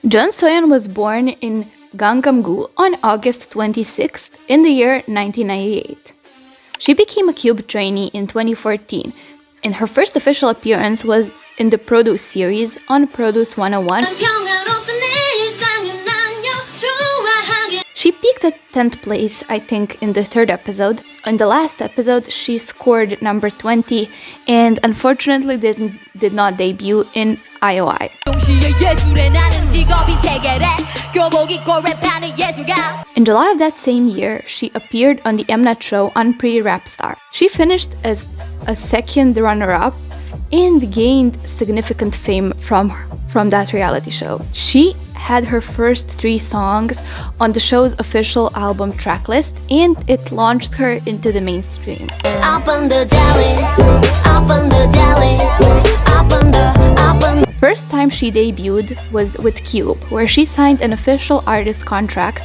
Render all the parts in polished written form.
Jeon Soyeon was born in Gangnam-gu on August 26th in the year 1998. She became a Cube trainee in 2014, and her first official appearance was in the Produce series on Produce 101. She peaked at 10th place, I think, in the third episode. In the last episode, she scored number 20 and unfortunately did not debut in IOI. In July of that same year, she appeared on the Mnet show on Pre-Rap Star. She finished as a second runner-up and gained significant fame from that reality show. She had her first 3 songs on the show's official album tracklist, and it launched her into the mainstream. First time she debuted was with Cube, where she signed an official artist contract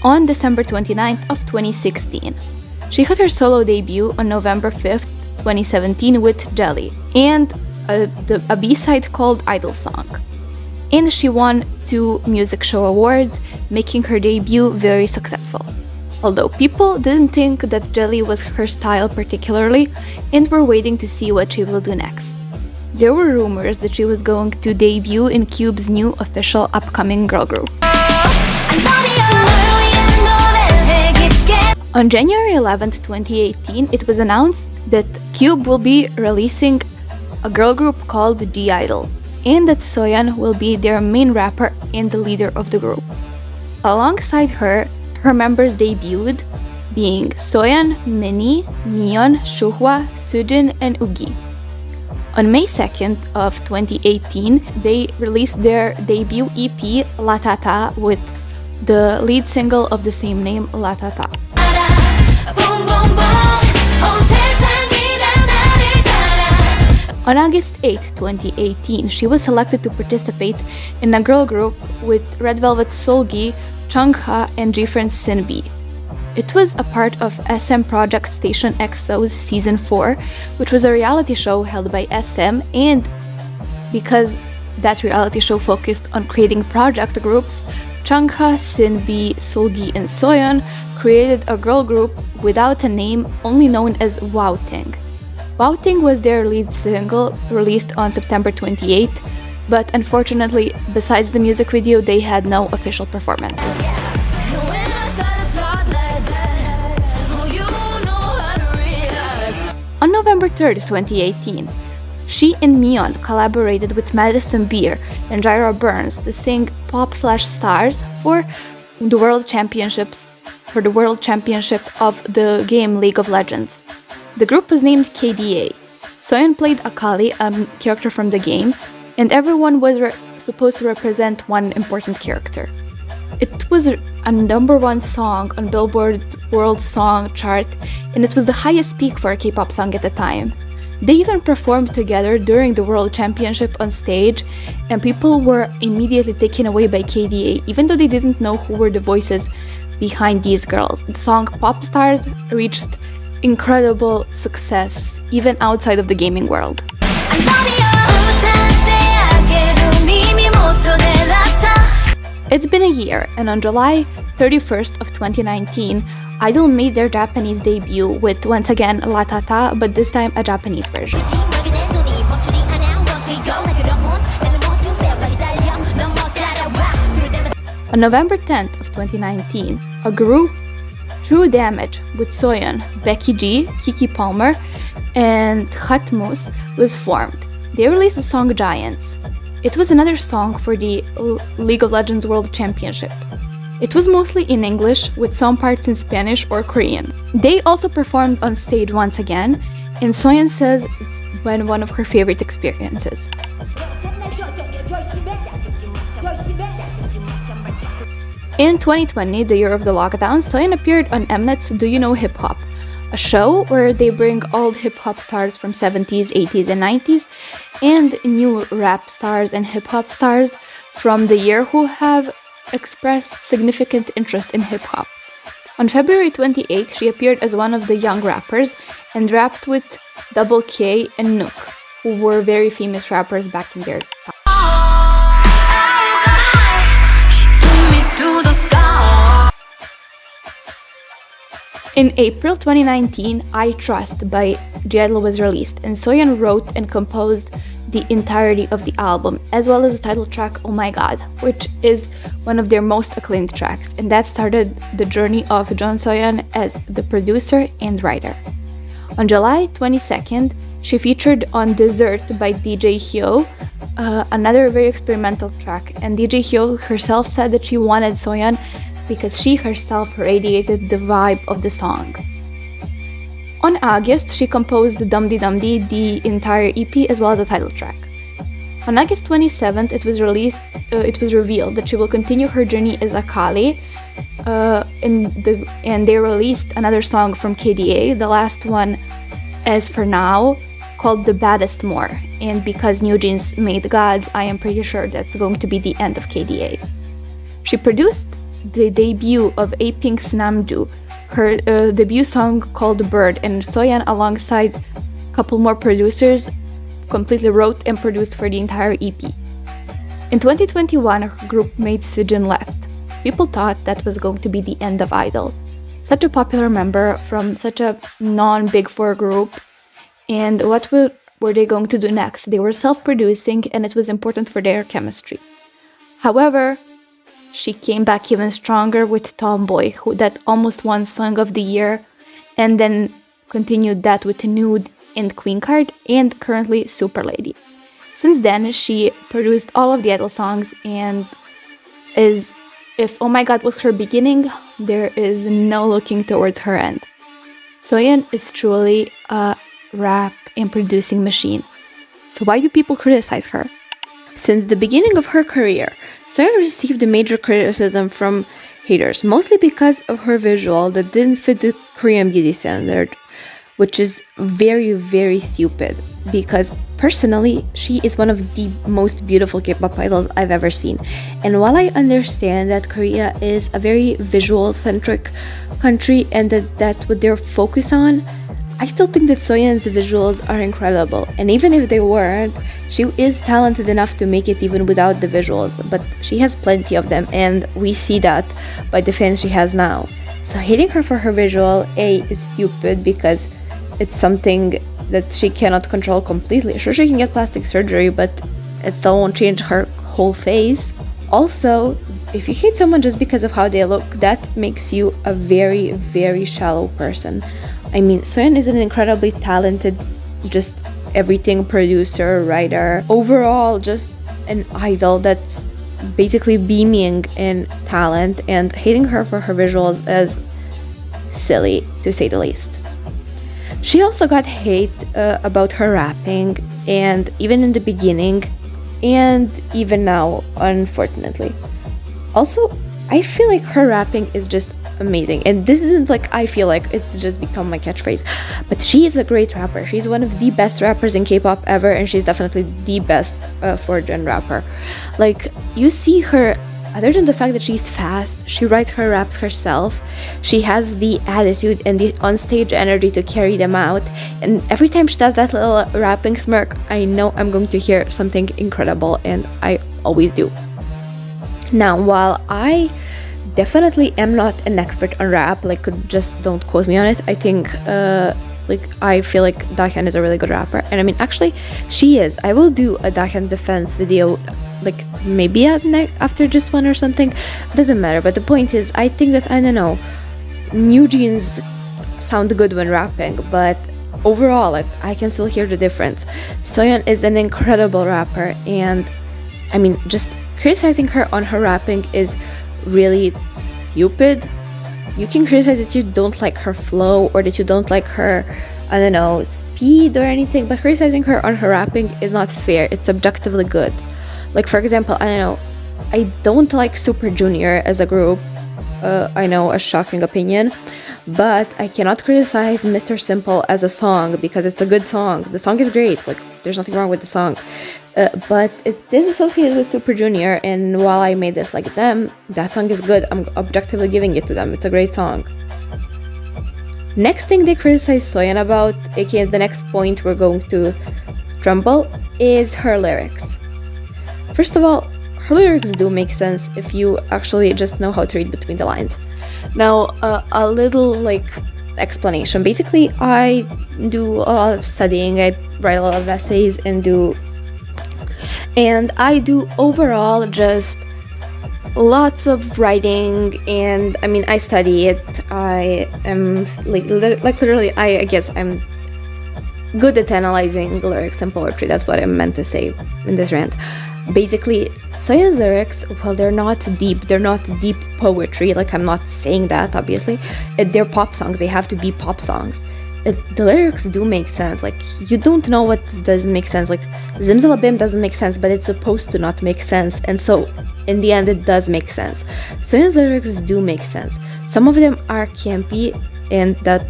on December 29th of 2016. She had her solo debut on November 5th, 2017 with Jelly, and a B-side called Idol Song. And she won 2 music show awards, making her debut very successful. Although people didn't think that Jelly was her style particularly and were waiting to see what she will do next. There were rumors that she was going to debut in Cube's new official upcoming girl group. On January 11th, 2018, it was announced that Cube will be releasing a girl group called Gidle, and that Soyeon will be their main rapper and the leader of the group. Alongside her members debuted, being Soyeon, Minnie, Neon, Shuhwa, Sujin, and Ugi. On May 2nd of 2018, they released their debut EP, La Tata, with the lead single of the same name, La Tata. On August 8, 2018, she was selected to participate in a girl group with Red Velvet's Seolgi, Chungha, and G-Friend's Sinbi. It was a part of SM Project Station EXO's Season 4, which was a reality show held by SM, and because that reality show focused on creating project groups, Chungha, Sinbi, Seolgi, and Soyeon created a girl group without a name, only known as Wowting. Wowting was their lead single, released on September 28th, but unfortunately, besides the music video, they had no official performances. On November 3rd, 2018, she and Neon collaborated with Madison Beer and Jaira Burns to sing Pop/Stars for the World Championship of the game League of Legends. The group was named KDA. Soyeon played Akali, a character from the game, and everyone was supposed to represent one important character. It was a #1 song on Billboard's World Song chart, and it was the highest peak for a K-pop song at the time. They even performed together during the World Championship on stage, and people were immediately taken away by KDA, even though they didn't know who were the voices behind these girls. The song Pop Stars reached incredible success even outside of the gaming world. It's been a year, and on July 31st of 2019, Idol made their Japanese debut with, once again, La Tata, but this time a Japanese version. On November 10th of 2019, a group, True Damage, with Soyeon, Becky G, Kiki Palmer, and Hatmus was formed. They released the song Giants. It was another song for the League of Legends World Championship. It was mostly in English, with some parts in Spanish or Korean. They also performed on stage once again, and Soyeon says it's been one of her favorite experiences. In 2020, the year of the lockdown, Soyeon appeared on Mnet's Do You Know Hip Hop, a show where they bring old hip-hop stars from 70s, 80s, and 90s, and new rap stars and hip-hop stars from the year who have expressed significant interest in hip-hop. On February 28th, she appeared as one of the young rappers and rapped with Double K and Nook, who were very famous rappers back in their time. In April 2019, I Trust by Gidle was released, and Soyeon wrote and composed the entirety of the album, as well as the title track Oh My God, which is one of their most acclaimed tracks, and that started the journey of Jeon Soyeon as the producer and writer. On July 22nd, she featured on Dessert by DJ Hyo, another very experimental track, and DJ Hyo herself said that she wanted Soyeon because she herself radiated the vibe of the song. On August, she composed Dum Di Dum Di, the entire EP, as well as the title track. On August 27th, it was revealed that she will continue her journey as Akali, and they released another song from KDA, the last one as for now, called The Baddest More, and because NewJeans made Gods, I am pretty sure that's going to be the end of KDA. She produced the debut of A-Pink's Namju, her debut song called Bird, and Soyeon, alongside a couple more producers, completely wrote and produced for the entire EP. In 2021, her group mate Sujin left. People thought that was going to be the end of Idol. Such a popular member from such a non-Big Four group, and what were they going to do next? They were self-producing, and it was important for their chemistry. However, she came back even stronger with Tomboy, that almost won Song of the Year, and then continued that with Nude and Queen Card, and currently Super Lady. Since then, she produced all of the Idol songs, and if Oh My God was her beginning, there is no looking towards her end. Soyeon is truly a rap and producing machine. So why do people criticize her? Since the beginning of her career, Soyeon received a major criticism from haters, mostly because of her visual that didn't fit the Korean beauty standard, which is very, very stupid, because personally, she is one of the most beautiful K-pop idols I've ever seen. And while I understand that Korea is a very visual-centric country and that's what they're focused on, I still think that Soyeon's visuals are incredible, and even if they weren't, she is talented enough to make it even without the visuals, but she has plenty of them, and we see that by the fans she has now. So hating her for her visual, A, is stupid because it's something that she cannot control completely. Sure, she can get plastic surgery, but it still won't change her whole face. Also, if you hate someone just because of how they look, that makes you a very, very shallow person. I mean, Soyeon is an incredibly talented, just everything producer, writer, overall just an idol that's basically beaming in talent, and hating her for her visuals is silly, to say the least. She also got hate about her rapping, and even in the beginning, and even now, unfortunately. Also, I feel like her rapping is just amazing, and this isn't like I feel like, it's just become my catchphrase, but she is a great rapper. She's one of the best rappers in K-pop ever, and she's definitely the best fourth-gen rapper. Like, you see her, other than the fact that she's fast, she writes her raps herself, she has the attitude and the onstage energy to carry them out, and every time she does that little rapping smirk, I know I'm going to hear something incredible, and I always do. Now, while I definitely am not an expert on rap, like, just don't quote me on it, I think I feel like Dahyun is a really good rapper, and I mean, actually she is. I will do a Dahyun defense video, like maybe after this one or something, doesn't matter, but the point is, I think that, I don't know, NewJeans sound good when rapping, but overall, like, I can still hear the difference. Soyeon is an incredible rapper, and I mean, just criticizing her on her rapping is really stupid. You can criticize that you don't like her flow or that you don't like her, I don't know, speed or anything, but criticizing her on her rapping is not fair. It's objectively good. Like, for example, I don't know, I don't like Super Junior as a group. I know, a shocking opinion, but I cannot criticize Mr. Simple as a song because it's a good song. The song is great, like, there's nothing wrong with the song. But it is associated with Super Junior, and while I may dislike them, that song is good. I'm objectively giving it to them. It's a great song. Next thing they criticize Soyeon about, aka the next point we're going to trumble, is her lyrics. First of all, her lyrics do make sense if you actually just know how to read between the lines. Now, a little, like, explanation. Basically, I do a lot of studying, I write a lot of essays and I do overall just lots of writing, and I mean, I study it. I am like literally, I guess I'm good at analyzing lyrics and poetry. That's what I meant to say in this rant. Basically, Soyeon's lyrics, well, they're not deep poetry. Like, I'm not saying that, obviously. They're pop songs. They have to be pop songs. The lyrics do make sense. Like, you don't know what doesn't make sense. Like, Zimzalabim doesn't make sense, but it's supposed to not make sense. And so, in the end, it does make sense. Soyeon's lyrics do make sense. Some of them are campy, and that,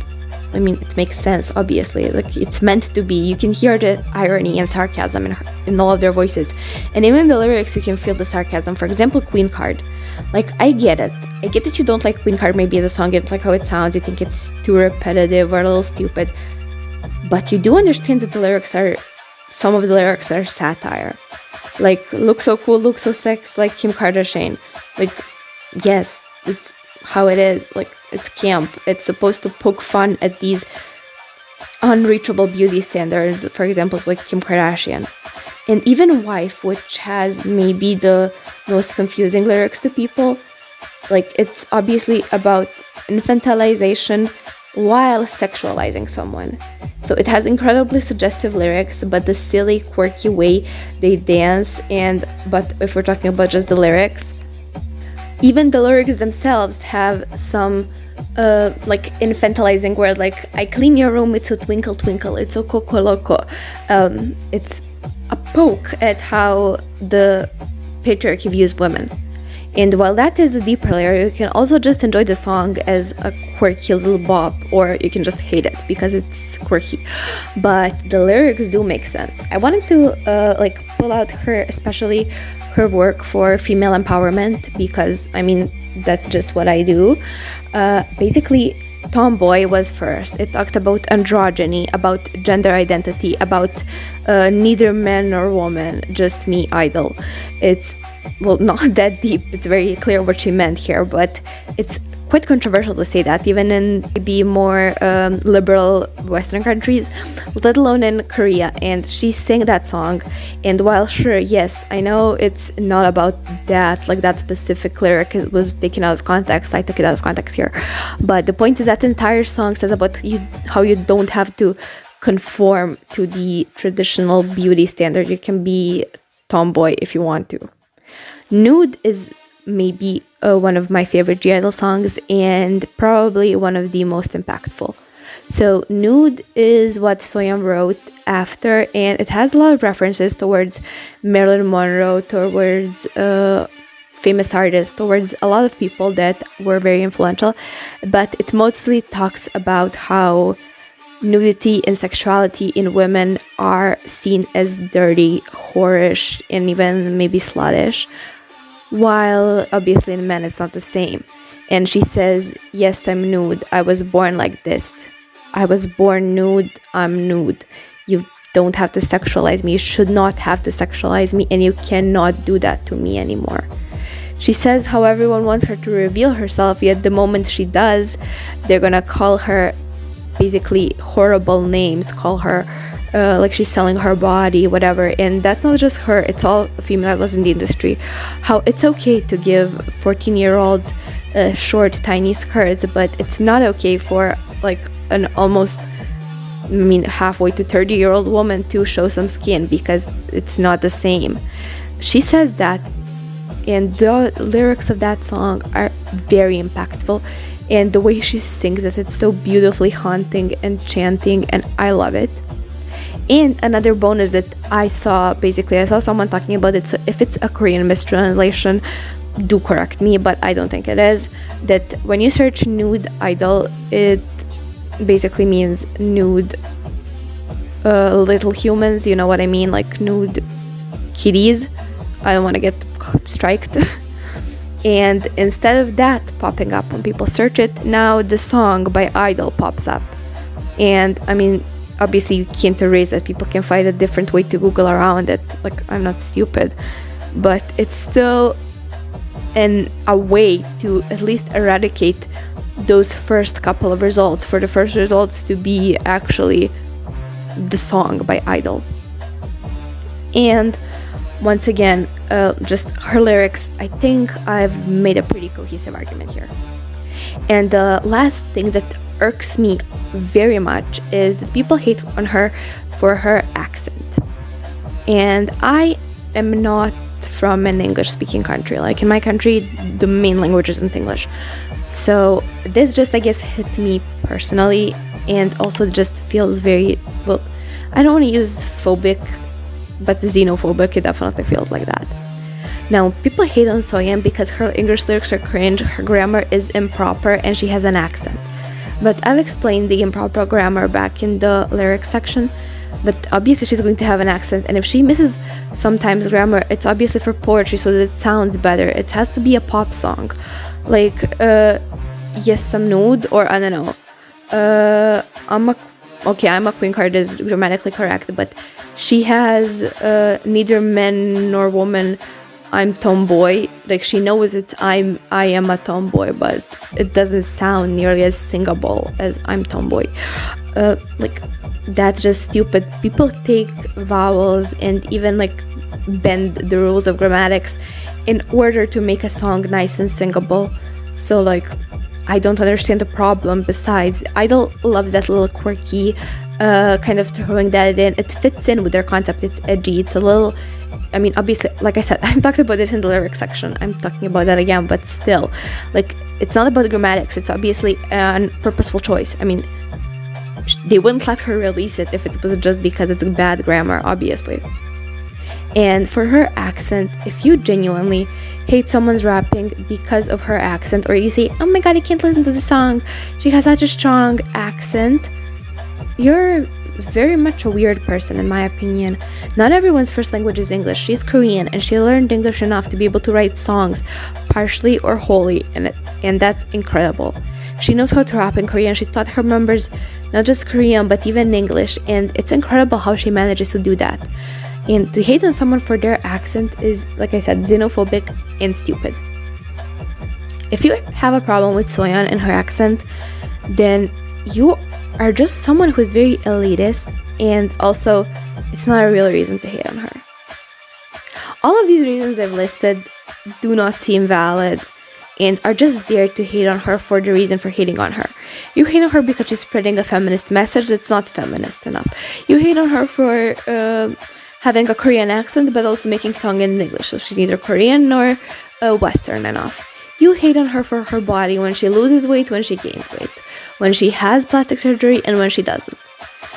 I mean, it makes sense, obviously. Like, it's meant to be. You can hear the irony and sarcasm in all of their voices. And even in the lyrics, you can feel the sarcasm. For example, Queen Card. Like, I get it. I get that you don't like Queen Card maybe as a song. You don't like how it sounds. You think it's too repetitive or a little stupid. But you do understand that some of the lyrics are satire. Like, look so cool, look so sex, like Kim Kardashian. Like, yes, it's how it is. Like, it's camp. It's supposed to poke fun at these unreachable beauty standards, for example, like Kim Kardashian. And even Wife, which has maybe the most confusing lyrics to people, like, it's obviously about infantilization while sexualizing someone. So it has incredibly suggestive lyrics, but the silly, quirky way they dance, but if we're talking about just the lyrics, even the lyrics themselves have some like infantilizing word, like, I clean your room, it's a twinkle twinkle, it's a coco loco. It's a poke at how the patriarchy views women. And while that is a deeper layer, you can also just enjoy the song as a quirky little bop, or you can just hate it because it's quirky. But the lyrics do make sense. I wanted to like pull out especially her work for female empowerment, because I mean, that's just what I do. Basically, Tomboy was first. It talked about androgyny, about gender identity, about neither man nor woman, just me, idol. It's, well, not that deep. It's very clear what she meant here, but it's quite controversial to say that, even in maybe more liberal Western countries, let alone in Korea. And she sang that song, and while sure, yes, I know it's not about that, like that specific lyric, it was taken out of context. I took it out of context here, but the point is that the entire song says about how you don't have to conform to the traditional beauty standard. You can be tomboy if you want to. Nude is maybe one of my favorite Gidle songs, and probably one of the most impactful. So Nude is what Soyeon wrote after, and it has a lot of references towards Marilyn Monroe, towards famous artists, towards a lot of people that were very influential, but it mostly talks about how nudity and sexuality in women are seen as dirty, whorish, and even maybe sluttish, while obviously in men it's not the same. And she says, yes, I'm nude. I was born like this. I was born nude. I'm nude. You don't have to sexualize me. You should not have to sexualize me, and you cannot do that to me anymore. She says how everyone wants her to reveal herself, yet the moment she does, they're gonna call her basically horrible names, call her like she's selling her body, whatever. And that's not just her, it's all females in the industry. How it's okay to give 14-year-olds short, tiny skirts, but it's not okay for like an almost, I mean, halfway to 30-year-old woman to show some skin, because it's not the same. She says that, and the lyrics of that song are very impactful, and the way she sings it, it's so beautifully haunting and chanting, and I love it. And another bonus that I saw someone talking about it, so if it's a Korean mistranslation, do correct me, but I don't think it is, that when you search nude idol, it basically means nude little humans, you know what I mean, like nude kitties. I don't want to get striked. And instead of that popping up when people search it, now the song by Idol pops up. And I mean, obviously you can't erase it. People can find a different way to Google around it. Like, I'm not stupid, but it's still a way to at least eradicate those first couple of results, for the first results to be actually the song by Idol. And once again, just her lyrics, I think I've made a pretty cohesive argument here. And the last thing that irks me very much is that people hate on her for her accent. And I am not from an English speaking country. Like in my country, the main language isn't English. So this just, I guess, hit me personally, and also just feels very, well, I don't want to use phobic, but xenophobic. It definitely feels like that. Now, people hate on Soyeon because her English lyrics are cringe, her grammar is improper, and she has an accent. But I've explained the improper grammar back in the lyrics section. But obviously she's going to have an accent, and if she misses sometimes grammar, it's obviously for poetry so that it sounds better. It has to be a pop song, like Yes Some Nude, or I don't know, I'm a Queen card is grammatically correct, but she has neither man nor woman, I'm tomboy. Like she knows I am a tomboy, but it doesn't sound nearly as singable as I'm tomboy. Like that's just stupid. People take vowels and even like bend the rules of grammatics in order to make a song nice and singable. So like I don't understand the problem. Besides, Idol loves that little quirky kind of throwing that in. It fits in with their concept. It's edgy. It's a little, I mean, obviously, like I said, I've talked about this in the lyrics section. I'm talking about that again, but still, like, it's not about the grammatics. It's obviously a purposeful choice. I mean, they wouldn't let her release it if it was just because it's bad grammar, obviously. And for her accent, if you genuinely hate someone's rapping because of her accent, or you say, oh my god, I can't listen to the song, she has such a strong accent, you're very much a weird person, in my opinion. Not everyone's first language is English. She's Korean, and she learned English enough to be able to write songs partially or wholly in it, and that's incredible. She knows how to rap in Korean. She taught her members not just Korean but even English, and it's incredible how she manages to do that. And to hate on someone for their accent is, like I said, xenophobic and stupid. If you have a problem with Soyeon and her accent, then you are just someone who's very elitist, and also it's not a real reason to hate on her. All of these reasons I've listed do not seem valid and are just there to hate on her for the reason for hating on her. You hate on her because she's spreading a feminist message that's not feminist enough. You hate on her for having a Korean accent but also making song in English, so she's neither Korean nor Western enough. You hate on her for her body, when she loses weight, when she gains weight, when she has plastic surgery, and when she doesn't.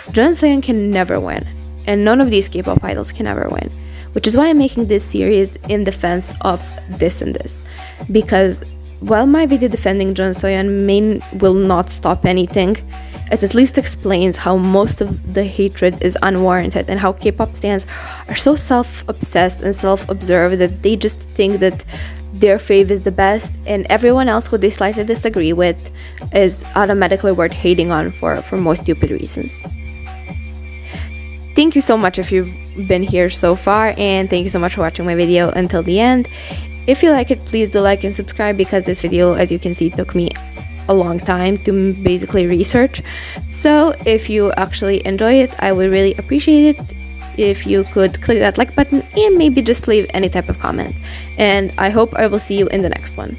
Jeon Soyeon can never win, and none of these K-pop idols can ever win, which is why I'm making this series in defense of this and this. Because while my video defending Jeon Soyeon will not stop anything, it at least explains how most of the hatred is unwarranted, and how K-pop stans are so self-obsessed and self-absorbed that they just think that their fave is the best, and everyone else who they slightly disagree with is automatically worth hating on for most stupid reasons. Thank you so much if you've been here so far, and thank you so much for watching my video until the end. If you like it, please do like and subscribe, because this video, as you can see, took me a long time to basically research. So if you actually enjoy it, I would really appreciate it if you could click that like button and maybe just leave any type of comment. And I hope I will see you in the next one.